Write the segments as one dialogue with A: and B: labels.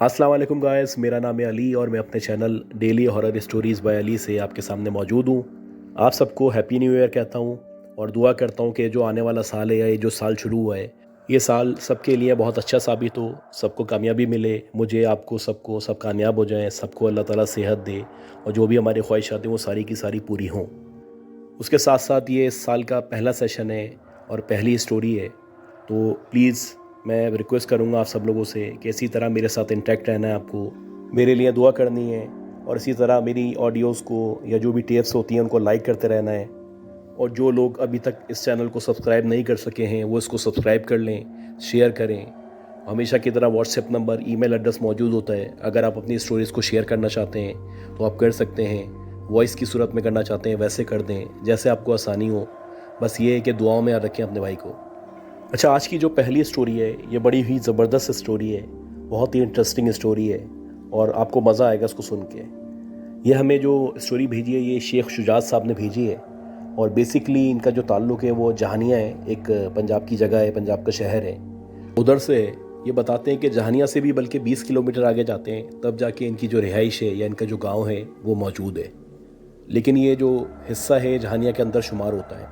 A: अस्सलाम वालेकुम गाइस, मेरा नाम है अली और मैं अपने channel daily horror stories by Ali से आपके सामने मौजूद हूँ। आप सबको हैप्पी न्यू ईयर कहता हूँ और दुआ करता हूँ कि जो आने वाला साल है या ये जो साल शुरू हुआ है, ये साल सबके लिए बहुत अच्छा साबित हो, सबको कामयाबी मिले, मुझे, आपको, सबको सब कामयाब हो जाएँ, सबको अल्लाह ताला सेहत दे और जो भी हमारी ख्वाहिशात हैं वो सारी की सारी पूरी हों। उसके साथ-साथ ये इस साल का पहला सेशन है और पहली स्टोरी है, तो प्लीज़ मैं रिक्वेस्ट करूँगा आप सब लोगों से कि इसी तरह मेरे साथ इंटैक्ट रहना है आपको, मेरे लिए दुआ करनी है और इसी तरह मेरी ऑडियोज़ को या जो भी टेप्स होती हैं उनको लाइक करते रहना है। और जो लोग अभी तक इस चैनल को सब्सक्राइब नहीं कर सके हैं वो इसको सब्सक्राइब कर लें, शेयर करें। हमेशा की तरह व्हाट्सएप नंबर, ईमेल एड्रेस मौजूद होता है। अगर आप अपनी स्टोरीज़ को शेयर करना चाहते हैं तो आप कर सकते हैं। वॉइस की सूरत में करना चाहते हैं वैसे कर दें, जैसे आपको आसानी हो। बस ये है कि दुआओं में याद रखें अपने भाई को। अच्छा, आज की जो पहली स्टोरी है ये बड़ी ही ज़बरदस्त स्टोरी है, बहुत ही इंटरेस्टिंग स्टोरी है और आपको मज़ा आएगा इसको सुन के। ये हमें जो स्टोरी भेजी है ये शेख शुजात साहब ने भेजी है और बेसिकली इनका जो ताल्लुक़ है वो जहानिया है, एक पंजाब की जगह है, पंजाब का शहर है। उधर से ये बताते हैं कि जहानिया से भी बल्कि 20 किलोमीटर आगे जाते हैं तब जाके इनकी जो रिहाइश है या इनका जो गाँव है वो मौजूद है। लेकिन ये जो हिस्सा है जहानिया के अंदर शुमार होता है।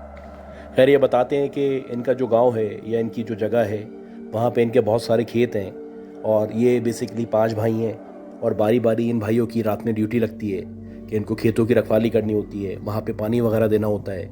A: खैर, ये बताते हैं कि इनका जो गांव है या इनकी जो जगह है वहाँ पे इनके बहुत सारे खेत हैं और ये बेसिकली 5 भाई हैं और बारी बारी इन भाइयों की रात में ड्यूटी लगती है कि इनको खेतों की रखवाली करनी होती है, वहाँ पे पानी वगैरह देना होता है।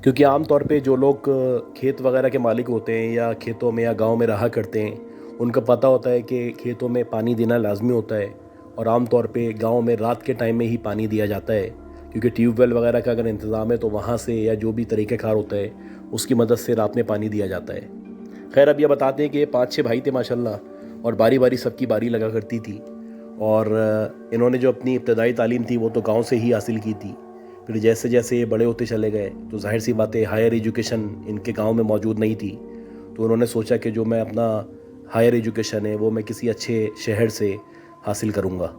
A: क्योंकि आम तौर पे जो लोग खेत वगैरह के मालिक होते हैं या खेतों में या गाँव में रहा करते हैं उनको पता होता है कि खेतों में पानी देना लाजमी होता है और आम तौर पे गाँव में रात के टाइम में ही पानी दिया जाता है, क्योंकि ट्यूबवेल वगैरह का अगर इंतज़ाम है तो वहाँ से या जो भी तरीक़ेकार होता है उसकी मदद से रात में पानी दिया जाता है। खैर, अब ये बताते हैं कि ये 5-6 भाई थे माशाल्लाह और बारी बारी सबकी बारी लगा करती थी और इन्होंने जो अपनी इब्तदाई तालीम थी वो तो गांव से ही हासिल की थी। फिर जैसे जैसे ये बड़े होते चले गए तो जाहिर सी बात है हायर एजुकेशन इनके गाँव में मौजूद नहीं थी, तो उन्होंने सोचा कि जो मैं अपना हायर एजुकेशन है वो मैं किसी अच्छे शहर से हासिल करूँगा।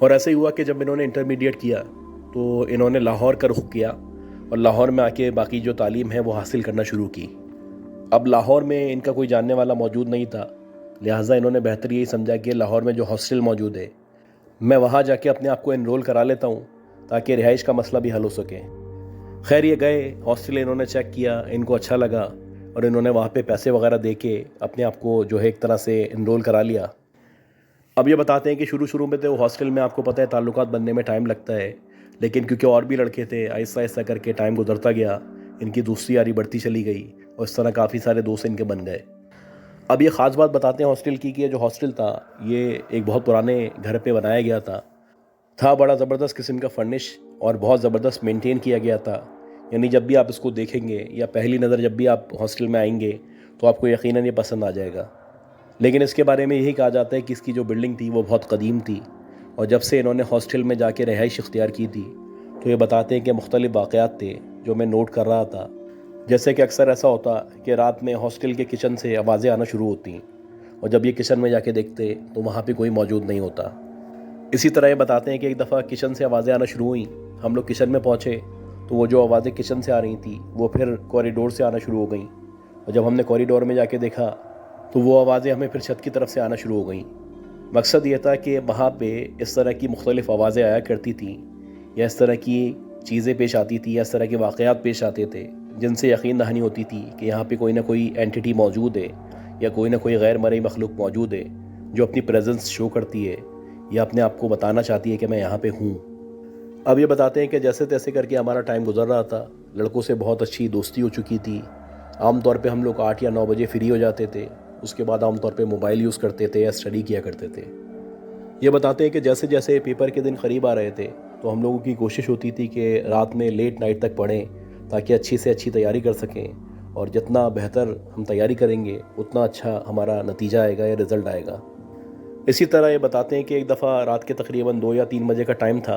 A: और ऐसे ही हुआ कि जब इन्होंने इंटरमीडिएट किया तो इन्होंने लाहौर का रुख किया और लाहौर में आके बाकी जो तालीम है वो हासिल करना शुरू की। अब लाहौर में इनका कोई जानने वाला मौजूद नहीं था, लिहाजा इन्होंने बेहतर यही समझा कि लाहौर में जो हॉस्टल मौजूद है मैं वहाँ जाके अपने आप को एनरोल करा लेता हूँ ताकि रिहाइश का मसला भी हल हो सके। खैर, ये गए हॉस्टल, इन्होंने चेक किया, इनको अच्छा लगा और इन्होंने वहाँ पे पैसे वगैरह दे के अपने आप को जो है एक तरह से एनरोल करा लिया। अब ये बताते हैं कि शुरू शुरू में तो हॉस्टल में आपको पता है ताल्लुकात बनने में टाइम लगता है, लेकिन क्योंकि और भी लड़के थे आहिस्ता आहिस्ता करके टाइम गुजरता गया, इनकी दोस्ती यारी बढ़ती चली गई और इस तरह काफ़ी सारे दोस्त इनके बन गए। अब ये ख़ास बात बताते हैं हॉस्टल की कि ये जो हॉस्टल था ये एक बहुत पुराने घर पे बनाया गया था बड़ा ज़बरदस्त किस्म का फर्निश और बहुत ज़बरदस्त मेंटेन किया गया था। यानी जब भी आप इसको देखेंगे या पहली नज़र जब भी आप हॉस्टल में आएंगे तो आपको यकीनन ये पसंद आ जाएगा। लेकिन इसके बारे में यही कहा जाता है कि इसकी जो बिल्डिंग थी वो बहुत कदीम थी और जब से इन्होंने हॉस्टल में जाके रिहाइश इख्तियार की थी तो ये बताते हैं कि मुख्तलिफ़ वाक़यात थे जो मैं नोट कर रहा था। जैसे कि अक्सर ऐसा होता कि रात में हॉस्टल के किचन से आवाज़ें आना शुरू होती और जब ये किचन में जाके देखते तो वहाँ पे कोई मौजूद नहीं होता। इसी तरह ये बताते हैं कि एक दफ़ा किचन से आवाज़ें आना शुरू हुई, हम लोग किचन में पहुँचे तो वो जो आवाज़ें किचन से आ रही थी वो फिर कॉरिडोर से आना शुरू हो गई और जब हमने कॉरिडोर में जाके देखा तो वो आवाज़ें हमें फिर छत की तरफ से आना शुरू हो गई। मकसद ये था कि वहाँ पे इस तरह की मुख्तलिफ़ आवाज़ें आया करती थी या इस तरह की चीज़ें पेश आती थी या इस तरह के वाक़यात पेश आते थे जिनसे यकीन दहानी होती थी कि यहाँ पे कोई ना कोई एंटिटी मौजूद है या कोई ना कोई गैर मरई मखलूक मौजूद है जो अपनी प्रेजेंस शो करती है या अपने आप को बताना चाहती है कि मैं यहाँ पे हूँ। अब ये बताते हैं कि जैसे तैसे करके हमारा टाइम गुजर रहा था, लड़कों से बहुत अच्छी दोस्ती हो चुकी थी। आम तौर पे हम लोग 8 या 9 बजे फ्री हो जाते थे, उसके बाद आम तौर पे मोबाइल यूज़ करते थे या स्टडी किया करते थे। ये बताते हैं कि जैसे जैसे पेपर के दिन करीब आ रहे थे तो हम लोगों की कोशिश होती थी कि रात में लेट नाइट तक पढ़ें ताकि अच्छी से अच्छी तैयारी कर सकें और जितना बेहतर हम तैयारी करेंगे उतना अच्छा हमारा नतीजा आएगा या रिज़ल्ट आएगा। इसी तरह ये बताते हैं कि एक दफ़ा रात के तकरीबन 2 या 3 बजे का टाइम था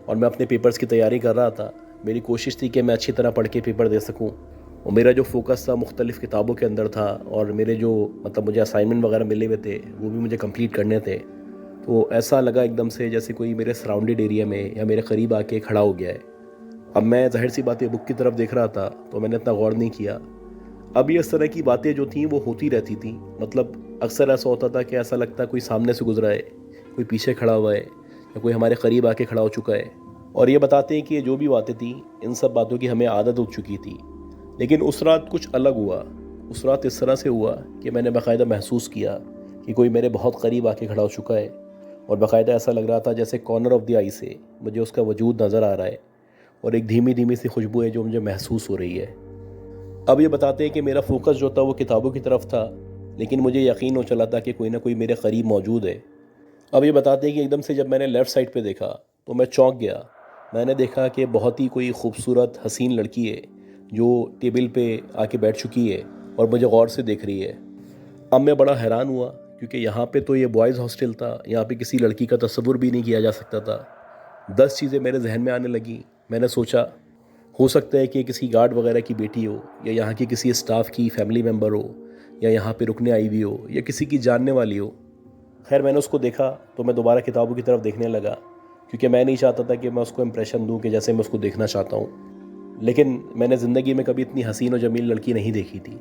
A: और मैं अपने पेपर्स की तैयारी कर रहा था। मेरी कोशिश थी कि मैं अच्छी तरह पढ़ के पेपर दे सकूं और मेरा जो फोकस था मुख्तलिफ़ किताबों के अंदर था और मेरे जो मुझे असाइनमेंट वगैरह मिले हुए थे वो भी मुझे कंप्लीट करने थे। तो ऐसा लगा एकदम से जैसे कोई मेरे सराउंडेड एरिया में या मेरे करीब आके खड़ा हो गया है। अब मैं ज़ाहिर सी बात है बुक की तरफ देख रहा था तो मैंने इतना गौर नहीं किया। अब ये इस तरह की बातें जो थीं वो होती रहती थी। मतलब अक्सर ऐसा होता था कि ऐसा लगता कोई सामने से गुजरा है, कोई पीछे खड़ा हुआ है या कोई हमारे करीब आके खड़ा हो चुका है। और ये बताते हैं कि ये जो भी बातें थी इन सब बातों की हमें आदत हो चुकी थी। लेकिन उस रात कुछ अलग हुआ। उस रात इस तरह से हुआ कि मैंने बाकायदा महसूस किया कि कोई मेरे बहुत करीब आके खड़ा हो चुका है और बाकायदा ऐसा लग रहा था जैसे कॉर्नर ऑफ द आई से मुझे उसका वजूद नज़र आ रहा है और एक धीमी धीमी सी खुशबू है जो मुझे महसूस हो रही है। अब ये बताते हैं कि मेरा फोकस जो था वो किताबों की तरफ था, लेकिन मुझे यकीन हो चला था कि कोई ना कोई मेरे करीब मौजूद है। अब ये बताते हैं कि एकदम से जब मैंने लेफ़्ट साइड पे देखा तो मैं चौंक गया। मैंने देखा कि बहुत ही कोई खूबसूरत हसीन लड़की है जो टेबल पे आके बैठ चुकी है और मुझे गौर से देख रही है। अब मैं बड़ा हैरान हुआ क्योंकि यहाँ पे तो ये बॉयज़ हॉस्टल था, यहाँ पे किसी लड़की का तसव्वुर भी नहीं किया जा सकता था। 10 चीज़ें मेरे जहन में आने लगी। मैंने सोचा हो सकता है कि किसी गार्ड वगैरह की बेटी हो या यहाँ की किसी स्टाफ की फैमिली मेम्बर हो या यहाँ पे रुकने आई हुई हो या किसी की जानने वाली हो। खैर मैंने उसको देखा तो मैं दोबारा किताबों की तरफ देखने लगा क्योंकि मैं नहीं चाहता था कि मैं उसको इम्प्रेशन दूँ कि जैसे मैं उसको देखना चाहता हूँ। लेकिन मैंने ज़िंदगी में कभी इतनी हसीन और जमील लड़की नहीं देखी थी।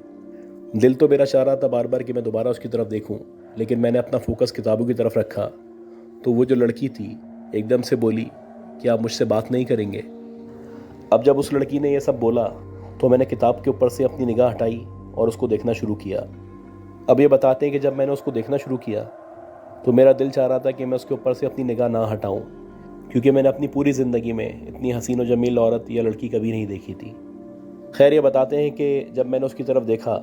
A: दिल तो मेरा चाह रहा था बार बार कि मैं दोबारा उसकी तरफ देखूं, लेकिन मैंने अपना फोकस किताबों की तरफ रखा तो वो जो लड़की थी एकदम से बोली कि आप मुझसे बात नहीं करेंगे। अब जब उस लड़की ने ये सब बोला तो मैंने किताब के ऊपर से अपनी निगाह हटाई और उसको देखना शुरू किया। अब ये बताते हैं कि जब मैंने उसको देखना शुरू किया तो मेरा दिल चाह रहा था कि मैं उसके ऊपर से अपनी निगाह ना हटाऊं, क्योंकि मैंने अपनी पूरी ज़िंदगी में इतनी हसीन और जमील औरत या लड़की कभी नहीं देखी थी। खैर ये बताते हैं कि जब मैंने उसकी तरफ देखा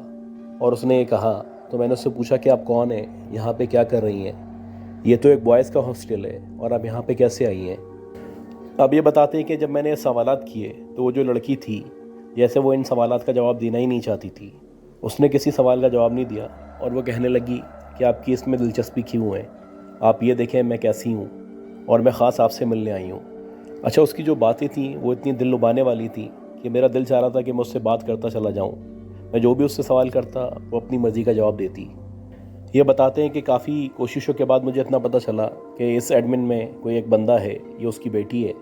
A: और उसने ये कहा तो मैंने उससे पूछा कि आप कौन हैं, यहाँ पे क्या कर रही हैं? ये तो एक बॉयज़ का हॉस्टल है और आप यहाँ पे कैसे आई हैं? अब ये बताते हैं कि जब मैंने सवालात किए तो वो जो लड़की थी जैसे वो इन सवालात का जवाब देना ही नहीं चाहती थी। उसने किसी सवाल का जवाब नहीं दिया और वो कहने लगी कि आपकी इसमें दिलचस्पी क्यों है? आप ये देखें मैं कैसी हूँ और मैं ख़ास आपसे मिलने आई हूँ। अच्छा, उसकी जो बातें थी वो इतनी दिल लुभाने वाली थी कि मेरा दिल चाह रहा था कि मैं उससे बात करता चला जाऊँ। मैं जो भी उससे सवाल करता वो अपनी मर्ज़ी का जवाब देती। ये बताते हैं कि काफ़ी कोशिशों के बाद मुझे इतना पता चला कि इस एडमिन में कोई एक बंदा है, ये उसकी बेटी है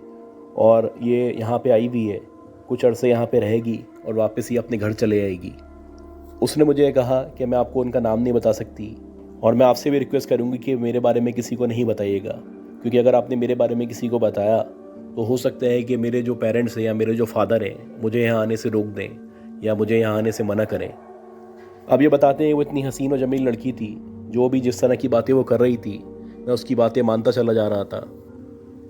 A: और ये यहाँ पे आई हुई है, कुछ अरसे यहाँ पे रहेगी और वापस ही अपने घर चले आएगी। उसने मुझे कहा कि मैं आपको उनका नाम नहीं बता सकती और मैं आपसे भी रिक्वेस्ट करूँगी कि मेरे बारे में किसी को नहीं बताइएगा, क्योंकि अगर आपने मेरे बारे में किसी को बताया तो हो सकता है कि मेरे जो पेरेंट्स हैं या मेरे जो फादर हैं मुझे यहाँ आने से रोक दें या मुझे यहाँ आने से मना करें। अब ये बताते हैं वो इतनी हसीन और जमील लड़की थी, जो भी जिस तरह की बातें वो कर रही थी मैं उसकी बातें मानता चला जा रहा था।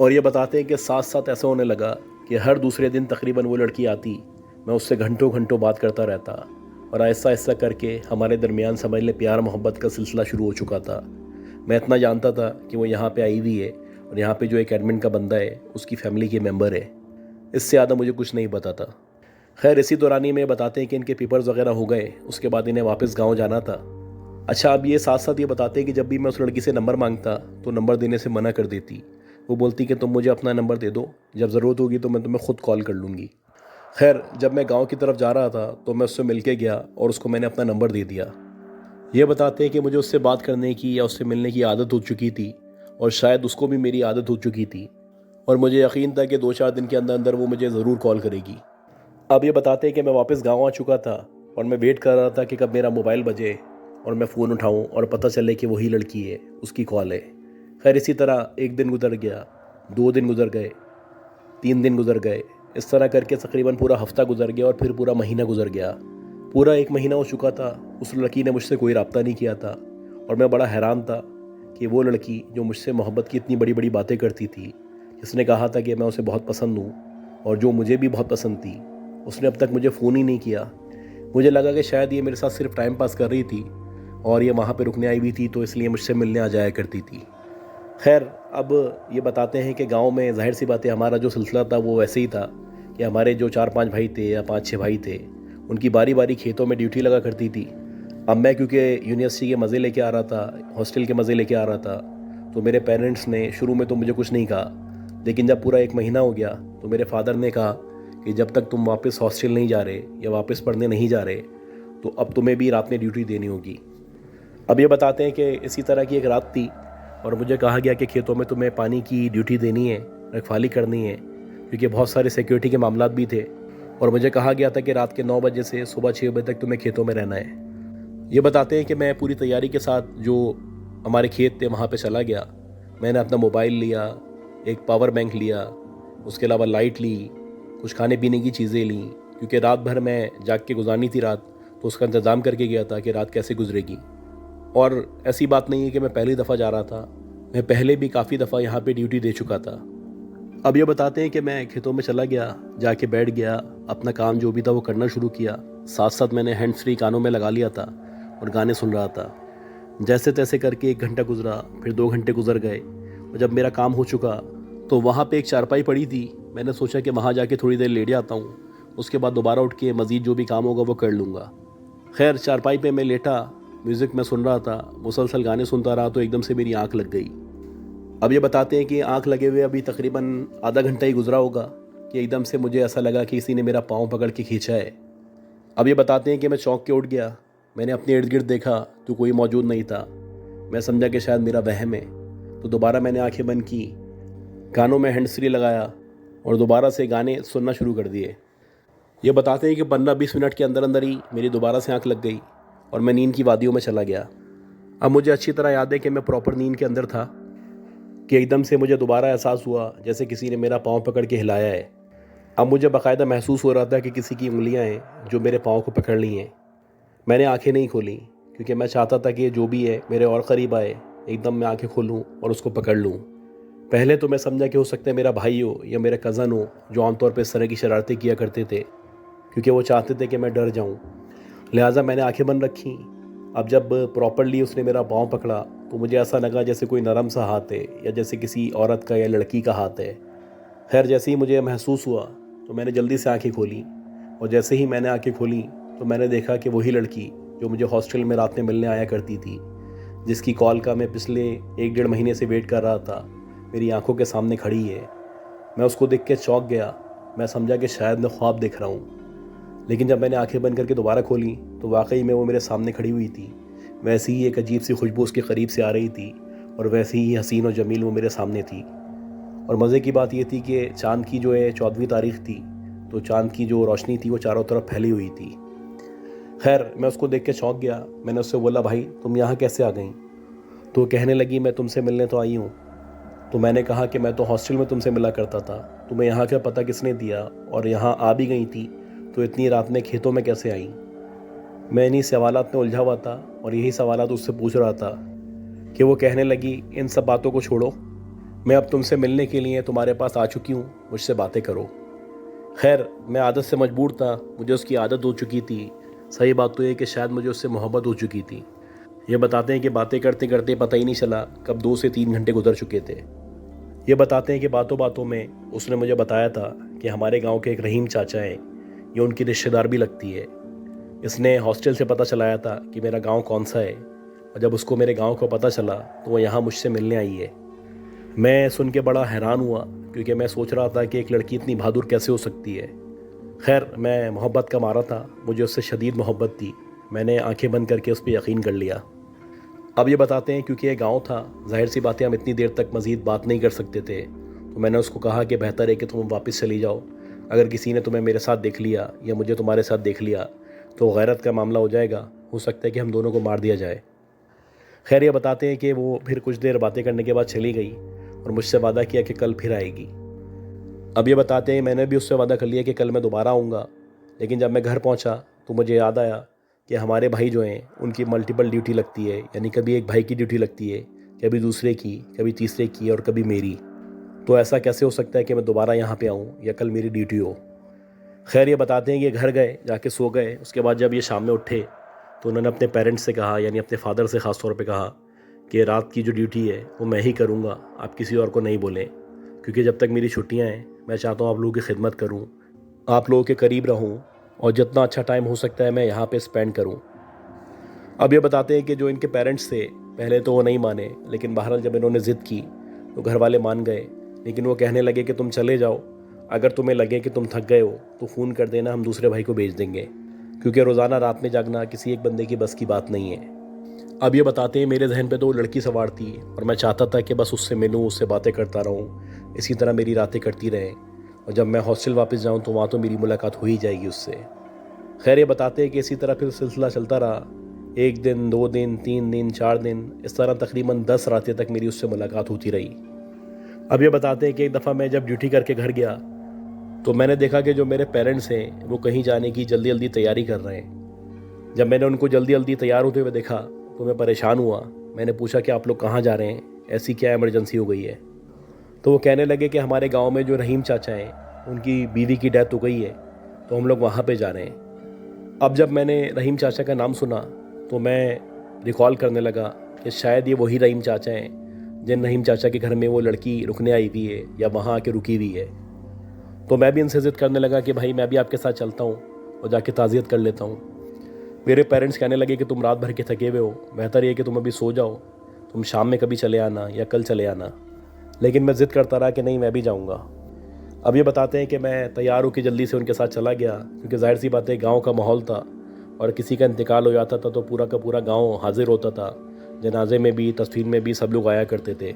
A: और ये बताते हैं कि साथ साथ ऐसा होने लगा कि हर दूसरे दिन तकरीबन वो लड़की आती, मैं उससे घंटों घंटों बात करता रहता और आहिस्ता आहिस्ता करके हमारे दरमियान समझ ले प्यार मोहब्बत का सिलसिला शुरू हो चुका था। मैं इतना जानता था कि वो यहाँ पे आई हुई है और यहाँ पे जो एक एडमिन का बंदा है उसकी फैमिली के मेंबर है। इससे ज़्यादा मुझे कुछ नहीं पता था। खैर इसी दौरान ही में बताते हैं कि इनके पेपर्स वगैरह हो गए, उसके बाद इन्हें वापस गांव जाना था। अच्छा, अब ये साथ साथ ये बताते हैं कि जब भी मैं उस लड़की से नंबर मांगता तो नंबर देने से मना कर देती। वो बोलती कि तुम मुझे अपना नंबर दे दो, जब ज़रूरत होगी तो मैं तुम्हें ख़ुद कॉल कर लूँगी। खैर जब मैं गाँव की तरफ जा रहा था तो मैं उससे मिल के गया और उसको मैंने अपना नंबर दे दिया। ये बताते हैं कि मुझे उससे बात करने की या उससे मिलने की आदत हो चुकी थी और शायद उसको भी मेरी आदत हो चुकी थी और मुझे यकीन था कि 2-4 दिन के अंदर अंदर वो मुझे ज़रूर कॉल करेगी। अब ये बताते हैं कि मैं वापस गांव आ चुका था और मैं वेट कर रहा था कि कब मेरा मोबाइल बजे और मैं फ़ोन उठाऊं और पता चले कि वही लड़की है, उसकी कॉल है। खैर इसी तरह 1 दिन गुजर गया, 2 दिन गुजर गए, 3 दिन गुजर गए। इस तरह करके तकरीबन पूरा हफ्ता गुजर गया और फिर पूरा महीना गुजर गया। पूरा 1 महीना हो चुका था, उस लड़की ने मुझसे कोई रब्ता नहीं किया था और मैं बड़ा हैरान था कि वो लड़की जो मुझसे मोहब्बत की इतनी बड़ी बड़ी बातें करती थी, जिसने कहा था कि मैं उसे बहुत पसंद हूँ और जो मुझे भी बहुत पसंद थी, उसने अब तक मुझे फ़ोन ही नहीं किया। मुझे लगा कि शायद ये मेरे साथ सिर्फ टाइम पास कर रही थी और ये वहाँ पे रुकने आई हुई थी तो इसलिए मुझसे मिलने आ जाया करती थी। खैर अब ये बताते हैं कि गांव में ज़ाहिर सी बात है हमारा जो सिलसिला था वो वैसे ही था कि हमारे जो 4-5 भाई थे या 5-6 भाई थे, उनकी बारी बारी खेतों में ड्यूटी लगा करती थी। अब मैं क्योंकि यूनिवर्सिटी के मज़े लेके आ रहा था, हॉस्टल के मज़े लेके आ रहा था, तो मेरे पेरेंट्स ने शुरू में तो मुझे कुछ नहीं कहा, लेकिन जब पूरा 1 महीना हो गया तो मेरे फादर ने कहा कि जब तक तुम वापस हॉस्टल नहीं जा रहे या वापस पढ़ने नहीं जा रहे तो अब तुम्हें भी रात में ड्यूटी देनी होगी। अब ये बताते हैं कि इसी तरह की एक रात थी और मुझे कहा गया कि खेतों में तुम्हें पानी की ड्यूटी देनी है, रखवाली करनी है, क्योंकि बहुत सारे सिक्योरिटी के मामलात भी थे और मुझे कहा गया था कि रात के 9 बजे से सुबह 6 बजे तक तुम्हें खेतों में रहना है। ये बताते हैं कि मैं पूरी तैयारी के साथ जो हमारे खेत थे वहाँ पे चला गया। मैंने अपना मोबाइल लिया, एक पावर बैंक लिया, उसके अलावा लाइट ली, कुछ खाने पीने की चीज़ें लीं, क्योंकि रात भर मैं जाग के गुजारनी थी रात, तो उसका इंतज़ाम करके गया था कि रात कैसे गुजरेगी। और ऐसी बात नहीं है कि मैं पहली दफ़ा जा रहा था, मैं पहले भी काफ़ी दफ़ा यहाँ पे ड्यूटी दे चुका था। अब ये बताते हैं कि मैं खेतों में चला गया, जाके बैठ गया, अपना काम जो भी था वो करना शुरू किया। साथ साथ मैंने हैंड्स फ्री कानों में लगा लिया था और गाने सुन रहा था। जैसे तैसे करके 1 घंटा गुजरा, फिर 2 घंटे गुजर गए, और जब मेरा काम हो चुका तो वहाँ पे एक चारपाई पड़ी थी। मैंने सोचा कि वहाँ जाके थोड़ी देर लेट जाता हूँ, उसके बाद दोबारा उठ के मज़ीद जो भी काम होगा वो कर लूँगा। खैर चारपाई पे मैं लेटा, म्यूज़िक मैं सुन रहा था, मुसलसल गाने सुनता रहा, तो एकदम से मेरी आँख लग गई। अब ये बताते हैं कि आँख लगे हुए अभी तकरीबन आधा घंटा ही गुजरा होगा कि एकदम से मुझे ऐसा लगा कि किसी ने मेरा पाँव पकड़ के खींचा है। अब ये बताते हैं कि मैं चौंक के उठ गया। मैंने अपने इर्द गिर्द देखा तो कोई मौजूद नहीं था। मैं समझा कि शायद मेरा वहम है, तो दोबारा मैंने आंखें बंद की, कानों में हैंड्स फ्री लगाया और दोबारा से गाने सुनना शुरू कर दिए। ये बताते हैं कि 15-20 मिनट के अंदर अंदर ही मेरी दोबारा से आँख लग गई और मैं नींद की वादियों में चला गया। अब मुझे अच्छी तरह याद है कि मैं प्रॉपर नींद के अंदर था कि एकदम से मुझे दोबारा एहसास हुआ जैसे किसी ने मेरा पाँव पकड़ के हिलाया है। अब मुझे बाकायदा महसूस हो रहा था कि किसी की उंगलियां हैं जो मेरे पाँव को पकड़ ली हैं। मैंने आंखें नहीं खोली क्योंकि मैं चाहता था कि जो भी है मेरे और क़रीब आए, एकदम मैं आंखें खोलूं और उसको पकड़ लूं। पहले तो मैं समझा कि हो सकता है मेरा भाई हो या मेरा कज़न हो, जो आमतौर पर इस तरह की शरारतें किया करते थे, क्योंकि वो चाहते थे कि मैं डर जाऊँ। लिहाजा मैंने आंखें बंद रखी। अब जब प्रॉपरली उसने मेरा पाँव पकड़ा तो मुझे ऐसा लगा जैसे कोई नरम सा हाथ है या जैसे किसी औरत का या लड़की का हाथ है। खैर जैसे ही मुझे महसूस हुआ तो मैंने जल्दी से आंखें खोली, और जैसे ही मैंने आंखें खोली तो मैंने देखा कि वही लड़की जो मुझे हॉस्टल में रात में मिलने आया करती थी, जिसकी कॉल का मैं पिछले 1-1.5 महीने से वेट कर रहा था, मेरी आंखों के सामने खड़ी है। मैं उसको देख के चौंक गया। मैं समझा कि शायद मैं ख्वाब देख रहा हूँ। लेकिन जब मैंने आंखें बंद करके दोबारा खोली तो वाकई में वो मेरे सामने खड़ी हुई थी। वैसी ही एक अजीब सी खुशबू उसके करीब से आ रही थी और वैसी ही हसीन और जमील वो मेरे सामने थी। और मज़े की बात ये थी कि चाँद की जो है 14वीं तारीख थी, तो चाँद की जो रोशनी थी वो चारों तरफ फैली हुई थी। खैर मैं उसको देख के चौंक गया। मैंने उससे बोला, भाई तुम यहाँ कैसे आ गई? तो कहने लगी, मैं तुमसे मिलने तो आई हूँ। तो मैंने कहा कि मैं तो हॉस्टल में तुमसे मिला करता था, तुम्हें यहाँ का पता किसने दिया, और यहाँ आ भी गई थी तो इतनी रात में खेतों में कैसे आई? मैं इन्हीं सवालात में उलझा हुआ था और यही सवालात उससे पूछ रहा था कि वो कहने लगी, इन सब बातों को छोड़ो, मैं अब तुमसे मिलने के लिए तुम्हारे पास आ चुकी हूँ, मुझसे बातें करो। खैर मैं आदत से मजबूर था, मुझे उसकी आदत हो चुकी थी। सही बात तो ये कि शायद मुझे उससे मोहब्बत हो चुकी थी। ये बताते हैं कि बातें करते करते पता ही नहीं चला कब 2 से 3 घंटे गुजर चुके थे। ये बताते हैं कि बातों बातों में उसने मुझे बताया था कि हमारे गांव के एक रहीम चाचा हैं, ये उनकी रिश्तेदार भी लगती है। इसने हॉस्टल से पता चलाया था कि मेरा गांव कौन सा है, और जब उसको मेरे गांव का पता चला तो वो यहाँ मुझसे मिलने आई है। मैं सुन के बड़ा हैरान हुआ क्योंकि मैं सोच रहा था कि एक लड़की इतनी बहादुर कैसे हो सकती है। खैर मैं मोहब्बत का मारा था, मुझे उससे शदीद मोहब्बत थी। मैंने आंखें बंद करके उस पर यकीन कर लिया। अब ये बताते हैं क्योंकि ये गांव था, जाहिर सी बातें हम इतनी देर तक मज़ीद बात नहीं कर सकते थे, तो मैंने उसको कहा कि बेहतर है कि तुम वापस चली जाओ। अगर किसी ने तुम्हें मेरे साथ देख लिया या मुझे तुम्हारे साथ देख लिया तो गैरत का मामला हो जाएगा, हो सकता है कि हम दोनों को मार दिया जाए। खैर ये बताते हैं कि वो फिर कुछ देर बातें करने के बाद चली गई और मुझसे वादा किया कि कल फिर आएगी। अब ये बताते हैं मैंने भी उससे वादा कर लिया कि कल मैं दोबारा आऊँगा। लेकिन जब मैं घर पहुँचा तो मुझे याद आया कि हमारे भाई जो हैं उनकी मल्टीपल ड्यूटी लगती है, यानी कभी एक भाई की ड्यूटी लगती है, कभी दूसरे की, कभी तीसरे की और कभी मेरी। तो ऐसा कैसे हो सकता है कि मैं दोबारा यहाँ पे आऊँ या कल मेरी ड्यूटी हो। खैर ये बताते हैं कि घर गए, जाके सो गए। उसके बाद जब ये शाम में उठे तो उन्होंने अपने पेरेंट्स से कहा, यानी अपने फादर से ख़ास तौर पे कहा कि रात की जो ड्यूटी है वो मैं ही करूँगा, आप किसी और को नहीं बोलें, क्योंकि जब तक मेरी छुट्टियाँ हैं मैं चाहता हूँ आप लोगों की खिदमत करूँ, आप लोगों के करीब रहूँ और जितना अच्छा टाइम हो सकता है मैं यहाँ पे स्पेंड करूँ। अब ये बताते हैं कि जो इनके पेरेंट्स थे पहले तो वो नहीं माने, लेकिन बहरहाल जब इन्होंने ज़िद की तो घर वाले मान गए। लेकिन वो कहने लगे कि तुम चले जाओ, अगर तुम्हें लगे कि तुम थक गए हो तो फ़ोन कर देना, हम दूसरे भाई को भेज देंगे, क्योंकि रोज़ाना रात में जागना किसी एक बंदे की बस की बात नहीं है। अब ये बताते हैं मेरे जहन पे तो वो लड़की सवार थी और मैं चाहता था कि बस उससे मिलूँ, उससे बातें करता रहूँ, इसी तरह मेरी रातें कटती रहें। और जब मैं हॉस्टल वापस जाऊँ तो वहाँ तो मेरी मुलाकात हो ही जाएगी उससे। खैर ये बताते हैं कि इसी तरह फिर सिलसिला चलता रहा। 1 दिन, 2 दिन, 3 दिन, 4 दिन, इस तरह तकरीबन 10 रातें तक मेरी उससे मुलाकात होती रही। अब ये बताते हैं कि एक दफ़ा मैं जब ड्यूटी करके घर गया तो मैंने देखा कि जो मेरे पेरेंट्स हैं वो कहीं जाने की जल्दी जल्दी तैयारी कर रहे हैं। जब मैंने उनको जल्दी जल्दी तैयार होते हुए देखा तो मैं परेशान हुआ। मैंने पूछा कि आप लोग कहाँ जा रहे हैं, ऐसी क्या इमरजेंसी हो गई है? तो वो कहने लगे कि हमारे गांव में जो रहीम चाचा हैं उनकी बीवी की डेथ हो गई है, तो हम लोग वहाँ पे जा रहे हैं। अब जब मैंने रहीम चाचा का नाम सुना तो मैं रिकॉल करने लगा कि शायद ये वही रहीम चाचा हैं जिन रहीम चाचा के घर में वो लड़की रुकने आई हुई है या वहाँ आके रुकी हुई है। तो मैं भी इनसे ज़िद करने लगा कि भाई मैं भी आपके साथ चलता हूँ और जाके ताज़ियत कर लेता हूँ। मेरे पेरेंट्स कहने लगे कि तुम रात भर के थके हुए हो, बेहतर ये कि तुम अभी सो जाओ, तुम शाम में कभी चले आना या कल चले आना। लेकिन मैं ज़िद करता रहा कि नहीं, मैं भी जाऊँगा। अब ये बताते हैं कि मैं तैयार होकर जल्दी से उनके साथ चला गया, क्योंकि जाहिर सी बात है गाँव का माहौल था और किसी का इंतकाल हो जाता था तो पूरा का पूरा गाँव हाजिर होता था। जनाजे में भी, तस्वीर में भी सब लोग आया करते थे।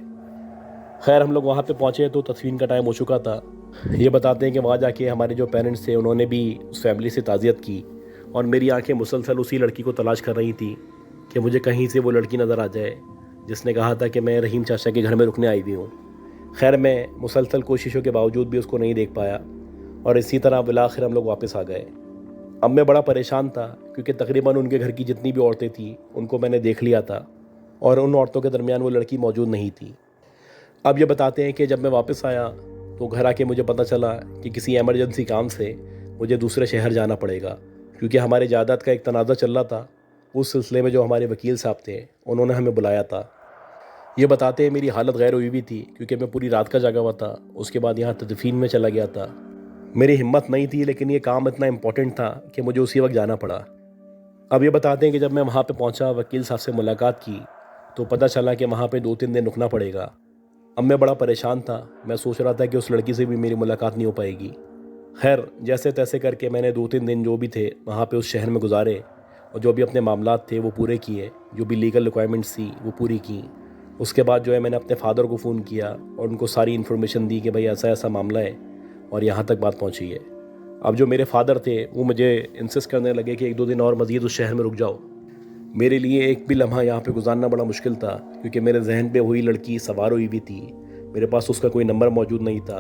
A: खैर हम लोग वहाँ पे पहुँचे तो तस्वीर का टाइम हो चुका था। ये बताते हैं कि वहाँ जाके हमारे जो पेरेंट्स थे उन्होंने भी उस फैमिली से ताज़ियत की और मेरी आंखें मुसलसल उसी लड़की को तलाश कर रही थी कि मुझे कहीं से वो लड़की नज़र आ जाए जिसने कहा था कि मैं रहीम चाचा के घर में रुकने आई हुई हूँ। खैर मैं मुसलसल कोशिशों के बावजूद भी उसको नहीं देख पाया और इसी तरह बिलाखिर हम लोग वापस आ गए। अब मैं बड़ा परेशान था क्योंकि तकरीबन उनके घर की जितनी भी औरतें थीं उनको मैंने देख लिया था और उन औरतों के दरमियान वो लड़की मौजूद नहीं थी। अब ये बताते हैं कि जब मैं वापस आया तो घर आके मुझे पता चला कि किसी एमरजेंसी काम से मुझे दूसरे शहर जाना पड़ेगा, क्योंकि हमारे जायदाद का एक तनाज़ा चल रहा था। उस सिलसिले में जो हमारे वकील साहब थे उन्होंने हमें बुलाया था। ये बताते हैं मेरी हालत गैर हुई भी थी क्योंकि मैं पूरी रात का जागा हुआ था। उसके बाद यहाँ तदफीन में चला गया था। मेरी हिम्मत नहीं थी, लेकिन ये काम इतना इम्पोर्टेंट था कि मुझे उसी वक्त जाना पड़ा। अब ये बताते हैं कि जब मैं वहाँ पे पहुँचा, वकील साहब से मुलाकात की तो पता चला कि वहाँ पे 2-3 दिन रुकना पड़ेगा। अब मैं बड़ा परेशान था। मैं सोच रहा था कि उस लड़की से भी मेरी मुलाकात नहीं हो पाएगी। खैर जैसे तैसे करके मैंने 2-3 दिन जो भी थे वहाँ पे उस शहर में गुजारे और जो भी अपने मामलात थे वो पूरे किए, जो भी लीगल रिक्वायरमेंट्स थी वो पूरी की। उसके बाद जो है मैंने अपने फादर को फ़ोन किया और उनको सारी इन्फॉर्मेशन दी कि भाई ऐसा ऐसा मामला है और यहाँ तक बात पहुँची है। अब जो मेरे फादर थे वो मुझे इंसिस्ट करने लगे कि 1-2 दिन और मज़ीद उस शहर में रुक जाओ। मेरे लिए एक भी लम्हा यहाँ पे गुजारना बड़ा मुश्किल था क्योंकि मेरे जहन पे वही लड़की सवार हुई भी थी। मेरे पास उसका कोई नंबर मौजूद नहीं था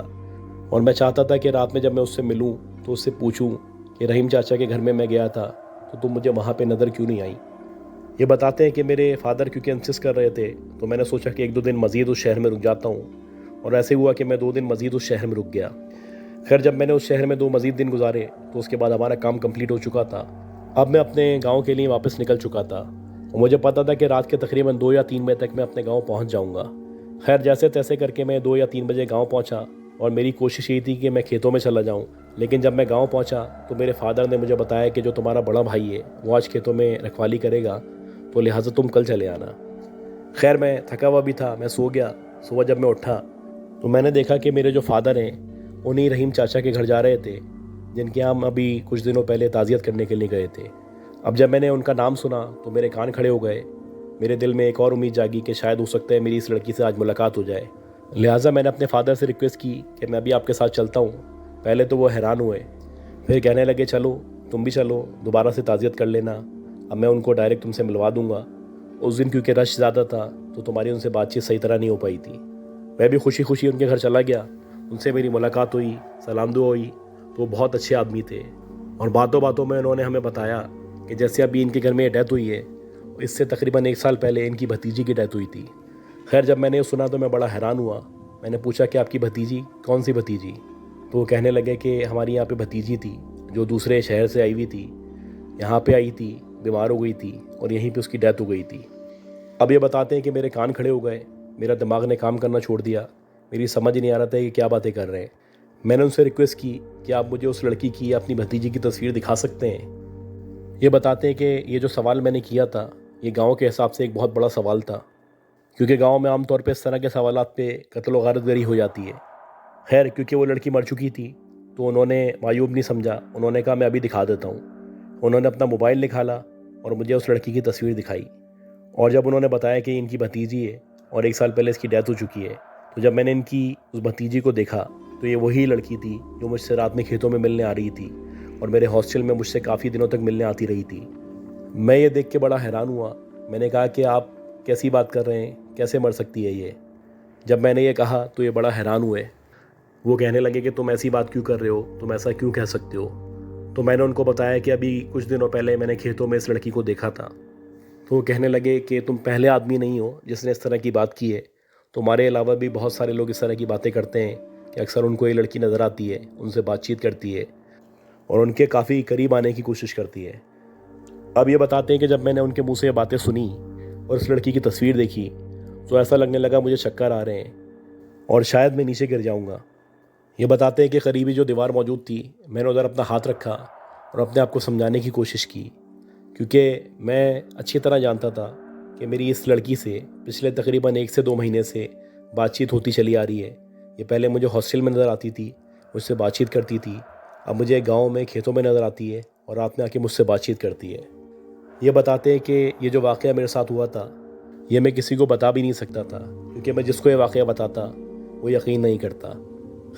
A: और मैं चाहता था कि रात में जब मैं उससे मिलूं तो उससे पूछूं कि रहीम चाचा के घर में मैं गया था तो तुम मुझे वहाँ पे नज़र क्यों नहीं आई। ये बताते हैं कि मेरे फादर क्योंकि इंसिस्ट कर रहे थे तो मैंने सोचा कि 1-2 दिन मज़ीद उस शहर में रुक जाता हूँ और ऐसे हुआ कि मैं 2 दिन मज़ीद उस शहर में रुक गया। खैर जब मैंने उस शहर में 2 मज़ीद दिन गुजारे तो उसके बाद हमारा काम कंप्लीट हो चुका था। अब मैं अपने गांव के लिए वापस निकल चुका था और मुझे पता था कि रात के तकरीबन 2 या 3 बजे तक मैं अपने गांव पहुंच जाऊंगा। खैर जैसे तैसे करके मैं 2 या 3 बजे गांव पहुंचा और मेरी कोशिश यही थी कि मैं खेतों में चला जाऊं। लेकिन जब मैं गांव पहुंचा तो मेरे फादर ने मुझे बताया कि जो तुम्हारा बड़ा भाई है वो आज खेतों में रखवाली करेगा, तो लिहाजा तुम कल चले आना। खैर मैं थका हुआ भी था, मैं सो गया। सुबह जब मैं उठा तो मैंने देखा कि मेरे जो फादर हैं उन्हीं रहीम चाचा के घर जा रहे थे जिनके हम अभी कुछ दिनों पहले ताज़ियत करने के लिए गए थे। अब जब मैंने उनका नाम सुना तो मेरे कान खड़े हो गए। मेरे दिल में एक और उम्मीद जागी कि शायद हो सकता है मेरी इस लड़की से आज मुलाकात हो जाए। लिहाजा मैंने अपने फादर से रिक्वेस्ट की कि मैं भी आपके साथ चलता हूँ। पहले तो वो हैरान हुए, फिर कहने लगे चलो तुम भी चलो, दोबारा से ताज़ियत कर लेना, अब मैं उनको डायरेक्ट तुमसे मिलवा दूँगा। उस दिन क्योंकि रश ज़्यादा था तो तुम्हारी उनसे बातचीत सही तरह नहीं हो पाई थी। मैं भी खुशी खुशी उनके घर चला गया। उनसे मेरी मुलाकात हुई, सलाम दुआ हुई। तो वो बहुत अच्छे आदमी थे और बातों बातों में उन्होंने हमें बताया कि जैसे अभी इनके घर में डेथ हुई है, इससे तकरीबन 1 साल पहले इनकी भतीजी की डेथ हुई थी। खैर जब मैंने ये सुना तो मैं बड़ा हैरान हुआ। मैंने पूछा कि आपकी भतीजी? कौन सी भतीजी? तो वो कहने लगे कि हमारी यहाँ पे भतीजी थी जो दूसरे शहर से आई हुई थी, यहाँ पे आई थी, बीमार हो गई थी और यहीं पे उसकी डेथ हो गई थी। अब ये बताते हैं कि मेरे कान खड़े हो गए, मेरा दिमाग ने काम करना छोड़ दिया। मेरी समझ ही नहीं आ रहा था कि क्या बातें कर रहे हैं। मैंने उनसे रिक्वेस्ट की कि आप मुझे उस लड़की की, अपनी भतीजी की तस्वीर दिखा सकते हैं। ये बताते हैं कि ये जो सवाल मैंने किया था ये गांव के हिसाब से एक बहुत बड़ा सवाल था, क्योंकि गांव में आमतौर पे इस तरह के सवालात पे कत्ल व गारतगरी हो जाती है। खैर क्योंकि वो लड़की मर चुकी थी तो उन्होंने मायूब नहीं समझा। उन्होंने कहा मैं अभी दिखा देता हूँ। उन्होंने अपना मोबाइल निकाला और मुझे उस लड़की की तस्वीर दिखाई और जब उन्होंने बताया कि इनकी भतीजी है और 1 साल पहले इसकी डेथ हो चुकी है, तो जब मैंने इनकी उस भतीजी को देखा तो ये वही लड़की थी जो मुझसे रात में खेतों में मिलने आ रही थी और मेरे हॉस्टल में मुझसे काफ़ी दिनों तक मिलने आती रही थी। मैं ये देख के बड़ा हैरान हुआ। मैंने कहा कि आप कैसी बात कर रहे हैं, कैसे मर सकती है ये। जब मैंने ये कहा तो ये बड़ा हैरान हुए। वो कहने लगे कि तुम ऐसी बात क्यों कर रहे हो, तुम ऐसा क्यों कह सकते हो। तो मैंने उनको बताया कि अभी कुछ दिनों पहले मैंने खेतों में इस लड़की को देखा था। तो वो कहने लगे कि तुम पहले आदमी नहीं हो जिसने इस तरह की बात की है। तुम्हारे अलावा भी बहुत सारे लोग इस तरह की बातें करते हैं कि अक्सर उनको ये लड़की नज़र आती है, उनसे बातचीत करती है और उनके काफ़ी करीब आने की कोशिश करती है। अब ये बताते हैं कि जब मैंने उनके मुंह से ये बातें सुनी और इस लड़की की तस्वीर देखी तो ऐसा लगने लगा मुझे चक्कर आ रहे हैं और शायद मैं नीचे गिर जाऊंगा। ये बताते हैं कि करीबी जो दीवार मौजूद थी, मैंने उधर अपना हाथ रखा और अपने आप को समझाने की कोशिश की, क्योंकि मैं अच्छी तरह जानता था कि मेरी इस लड़की से पिछले तकरीबन 1 से 2 महीने से बातचीत होती चली आ रही है। ये पहले मुझे हॉस्टल में नज़र आती थी, मुझसे बातचीत करती थी। अब मुझे गांव में खेतों में नज़र आती है और रात में आके मुझसे बातचीत करती है। ये बताते हैं कि ये जो वाक़या मेरे साथ हुआ था ये मैं किसी को बता भी नहीं सकता था, क्योंकि मैं जिसको ये वाक़या बताता वो यकीन नहीं करता।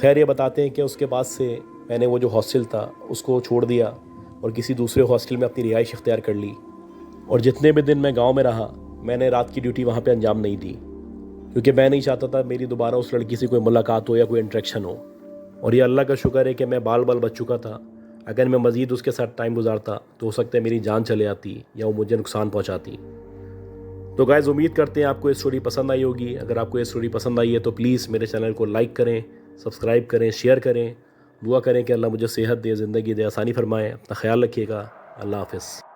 A: खैर, ये बताते हैं कि उसके बाद से मैंने वो जो हॉस्टल था उसको छोड़ दिया और किसी दूसरे हॉस्टल में अपनी रिहाइश इख्तियार कर ली। और जितने भी दिन मैं गांव में रहा, मैंने रात की ड्यूटी वहाँ पे अंजाम नहीं दी, क्योंकि मैं नहीं चाहता था मेरी दोबारा उस लड़की से कोई मुलाकात हो या कोई इंटरेक्शन हो। और ये अल्लाह का शुक्र है कि मैं बाल बाल बच चुका था। अगर मैं मज़ीद उसके साथ टाइम गुजारता तो हो सकता है मेरी जान चले आती या वो मुझे नुकसान पहुँचाती। तो गाइस, उम्मीद करते हैं आपको ये स्टोरी पसंद आई होगी। अगर आपको ये स्टोरी पसंद आई है तो प्लीज़ मेरे चैनल को लाइक करें, सब्सक्राइब करें, शेयर करें। दुआ करें कि अल्लाह मुझे सेहत दे, ज़िंदगी दे, आसानी फरमाए। अपना ख्याल रखिएगा। अल्लाह हाफ़िज़।